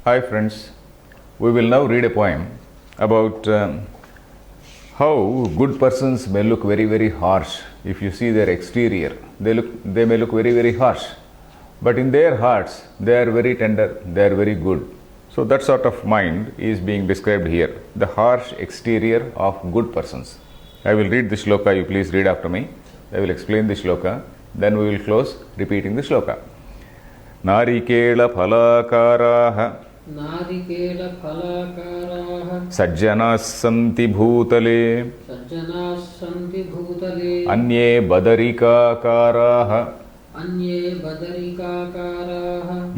Hi friends, we will now read a poem about how good persons may look very harsh. If you see their exterior, they may look very harsh, but in their hearts they are very tender, they are very good. So that sort of mind is being described here, the harsh exterior of good persons. I will read the shloka, you please read after me. I will explain the shloka, then we will close repeating the shloka. Narikela phalakaraha Sajjanas santi bhutale Anye badarikakaraha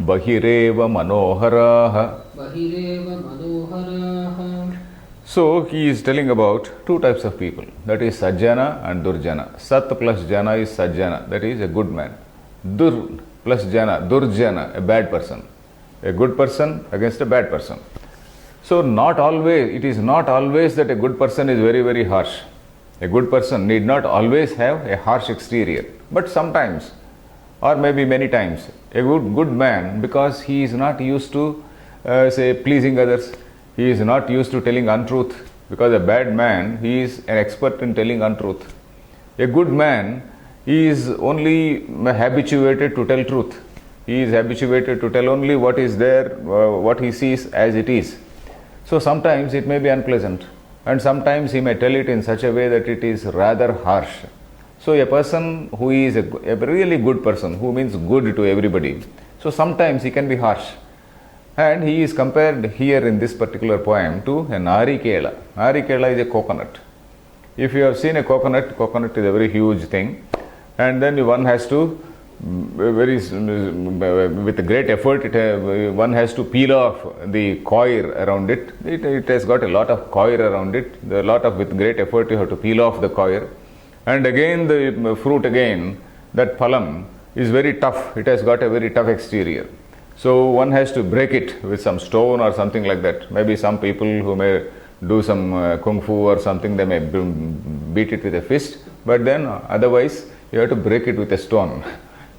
Bahireva manoharaha. So he is telling about two types of people, that is Sajjana and Durjana. Sat plus Jana is Sajjana, that is a good man. Dur plus Jana, Durjana, a bad person. A good person against a bad person. So it is not always that a good person is very harsh. A good person need not always have a harsh exterior. But sometimes, or maybe many times, a good man, because he is not used to pleasing others, he is not used to telling untruth, because a bad man, he is an expert in telling untruth. A good man, he is only habituated to tell truth. He is habituated to tell only what is there, what he sees as it is. So sometimes it may be unpleasant, and sometimes he may tell it in such a way that it is rather harsh. So a person who is a really good person, who means good to everybody, so sometimes he can be harsh. And he is compared here in this particular poem to a narikela. Narikela is a coconut. If you have seen a coconut is a very huge thing, and then one has to with great effort, one has to peel off the coir around it. It has got a lot of coir around it. With great effort, you have to peel off the coir. And again, the fruit that phalam is very tough. It has got a very tough exterior. So one has to break it with some stone or something like that. Maybe some people who may do some kung fu or something, they may beat it with a fist. But then otherwise, you have to break it with a stone.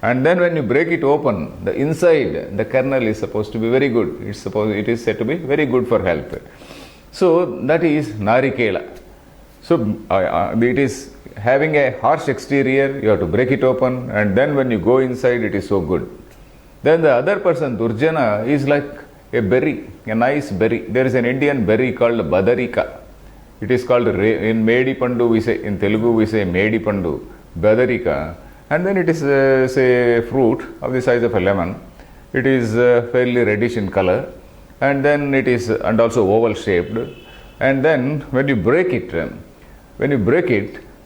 And then when you break it open, the inside, the kernel is supposed to be very good. It is said to be very good for health. So that is narikela. So it is having a harsh exterior, you have to break it open, and then when you go inside, it is so good. Then the other person, Durjana, is like a berry, a nice berry. There is an Indian berry called badarika. It is called, in Medi Pandu we say, in Telugu we say Medi Pandu, badarika. And then it is say fruit of the size of a lemon. It is fairly reddish in color, and then it is also oval shaped. And then when you break it,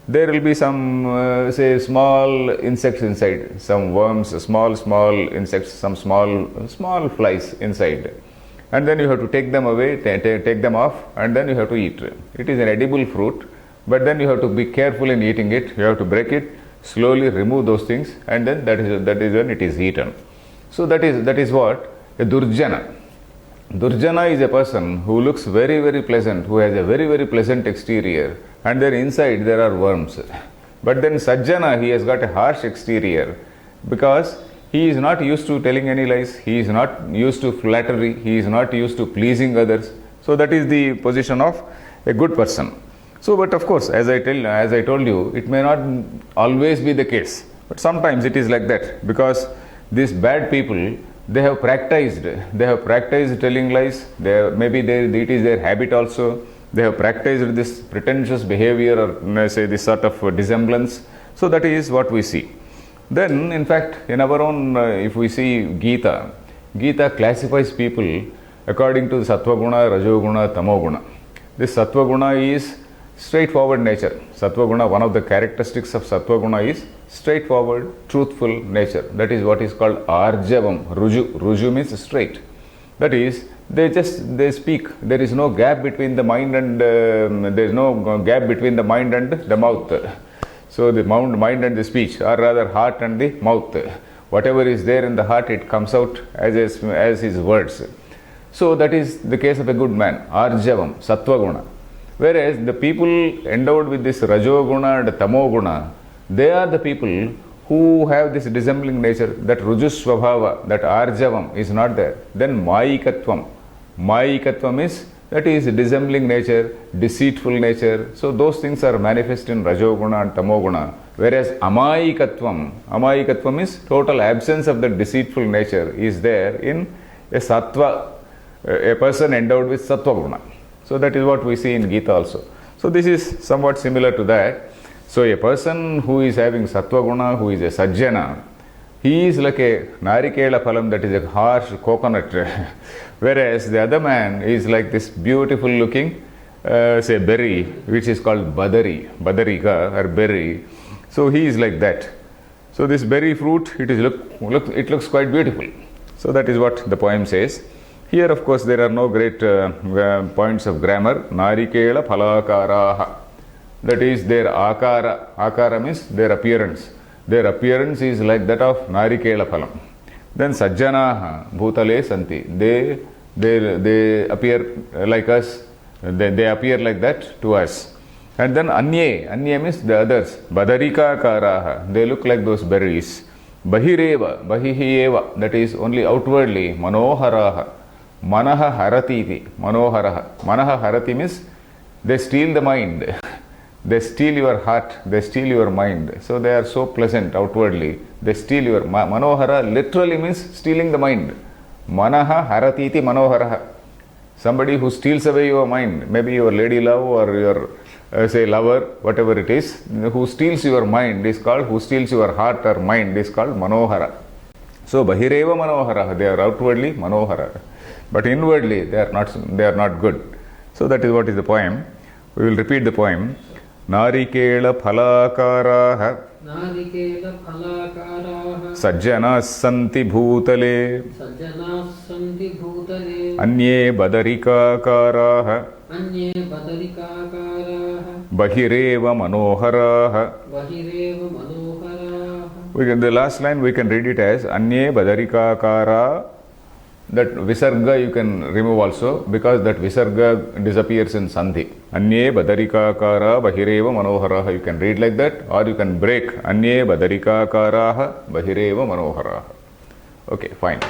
there will be some small insects inside, some worms, small insects, some small flies inside. And then you have to take them away, take them off, and then you have to eat. It is an edible fruit, but then you have to be careful in eating it. You have to break it, slowly remove those things, and then that is when it is eaten. So that is what a Durjana. Durjana is a person who looks very pleasant, who has a very pleasant exterior, and then inside there are worms. But then Sajjana, he has got a harsh exterior, because he is not used to telling any lies, he is not used to flattery, he is not used to pleasing others. So that is the position of a good person. So, but of course, as I told you, it may not always be the case. But sometimes it is like that, because these bad people, they have practiced telling lies. It is their habit also. They have practiced this pretentious behavior, or say this sort of dissemblance. So that is what we see. Then, in fact, in our own, if we see Gita classifies people according to the Sattva Guna, Rajoguna, Tamoguna. This Sattva Guna is straightforward nature. Sattva Guna, one of the characteristics of Sattva Guna is straightforward, truthful nature. That is what is called Arjavam. Ruju means straight. That is, they speak. There is no gap between the mind and the mouth. So the mind and the speech, or rather heart and the mouth. Whatever is there in the heart, it comes out as his words. So that is the case of a good man, Arjavam, Sattva Guna. Whereas the people endowed with this Rajoguna and Tamoguna, they are the people who have this dissembling nature, that Rujusvabhava, that Arjavam is not there. Then Mayikatvam. Mayikatvam is, that is dissembling nature, deceitful nature. So those things are manifest in Rajoguna and Tamoguna. Whereas Amayikatvam is total absence of the deceitful nature is there in a Sattva, a person endowed with Sattva Guna. So that is what we see in Gita also. So this is somewhat similar to that. So a person who is having Sattva Guna, who is a Sajjana, he is like a Narikela Phalam, that is a harsh coconut. Whereas the other man is like this beautiful looking, say berry, which is called Badari, Badarika or berry. So he is like that. So this berry fruit, it looks quite beautiful. So that is what the poem says. Here, of course, there are no great points of grammar. Narikela Phalakaraha. That is their akara. Akara means their appearance. Their appearance is like that of Narikela Phalam. Then Sajjanaha Bhutale Santi. They appear like us. They appear like that to us. And then Anye means the others. Badarika Karaha. They look like those berries. Bahireva, Bahihieva. That is only outwardly. Manoharaha. Manaha Haratiti. Manoharaha. Manaha Harati means they steal the mind. They steal your heart, they steal your mind. So they are so pleasant outwardly. They steal your Manohara literally means stealing the mind. Manaha haratiti manoharaha. Somebody who steals away your mind, maybe your lady love or your say lover, whatever it is, who steals your mind is called, who steals your heart or mind is called Manohara. So Bahireva Manohara, they are outwardly Manohara. But inwardly they are not good. So that is what is the poem. We will repeat the poem. Narikela Phalakaraha Sajjanas Santi Bhutale Anye Badarikakaraha Bahireva Manoharaha. The last line we can read it as Anye Badarikakara. That Visarga you can remove also, because that Visarga disappears in Sandhi. Anye Badarikakara Bahireva Manoharaha. You can read like that, or you can break Anye Badarikakaraha Bahireva Manoharaha. Okay, fine.